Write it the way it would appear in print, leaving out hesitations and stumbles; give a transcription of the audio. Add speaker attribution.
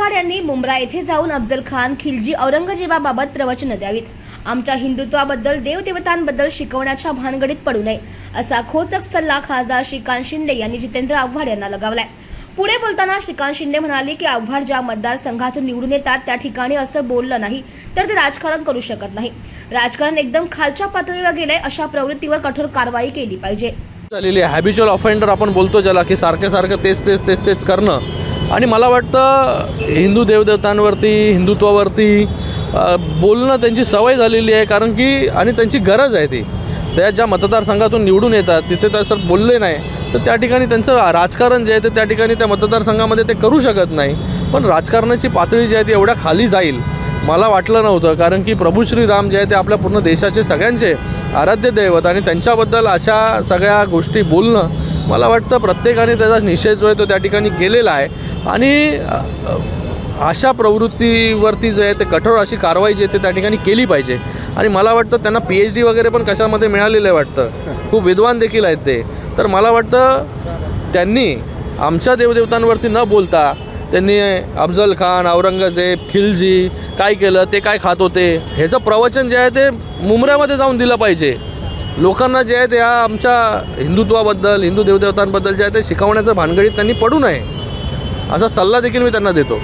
Speaker 1: आव्हाड यांनी मुंब्रा येथे जाऊन अफजल खान, खिलजी, औरंगजेबाबाबत प्रवचन द्यावीत. आमच्या हिंदुत्वाबद्दल, देवदेवतांबद्दल शिकवण्याच्या भानगडीत पडू नये असा खोचक सल्ला खासदार श्रीकांत शिंदे यांनी जितेंद्र आव्हाड यांना लगावलाय. पुढे बोलताना श्रीकांत शिंदे म्हणाले की आव्हाड ज्या मतदारसंघातून निवडून येतात त्या ठिकाणी असं बोललं नाही तर ते राजकारण करू शकत नाही. राजकारण एकदम खालच्या पातळीवर गेलंय, अशा प्रवृत्तीवर कठोर कारवाई केली पाहिजे.
Speaker 2: झालेली आहे हॅबिच्युअल ऑफेंडर आपण बोलतो ज्याला, की सारखं तेच करणं. आणि मला वाटतं हिंदू देवदेवतांवरती, हिंदुत्वावरती बोलणं त्यांची सवय झालेली आहे, कारण की आणि त्यांची गरज आहे ती. त्या ज्या मतदारसंघातून निवडून येतात तिथे तसं बोलले नाही तर त्या ठिकाणी त्यांचं राजकारण जे आहे ते त्या ठिकाणी त्या मतदारसंघामध्ये ते करू शकत नाही. पण राजकारणाची पातळी जी आहे ती एवढ्या खाली जाईल मला वाटलं नव्हतं, कारण की प्रभू श्रीराम जे आहे ते आपल्या पूर्ण देशाचे सगळ्यांचे आराध्य दैवत आणि त्यांच्याबद्दल अशा सगळ्या गोष्टी बोलणं मला वाटतं प्रत्येकाने त्याचा निषेध जो आहे तो त्या ठिकाणी केलेला आहे. आणि अशा प्रवृत्तीवरती जे आहे ते कठोर अशी कारवाई जी आहे ते त्या ठिकाणी केली पाहिजे. आणि मला वाटतं त्यांना PhD वगैरे पण कशामध्ये मिळालेलं आहे वाटतं, खूप विद्वान देखील आहेत ते. तर मला वाटतं त्यांनी आमच्या देवदेवतांवरती न बोलता त्यांनी अफजल खान, औरंगजेब, खिलजी काय केलं, ते काय खात होते, ह्याचं प्रवचन जे आहे ते मुंब्र्यामध्ये जाऊन दिलं पाहिजे. लोकांना जे आहे ते आमच्या हिंदुत्वाबद्दल, हिंदू देवदेवतांबद्दल जे आहे ते शिकवण्याचं भानगडीत त्यांनी पडू नये असा सल्ला देखील मी त्यांना देतो.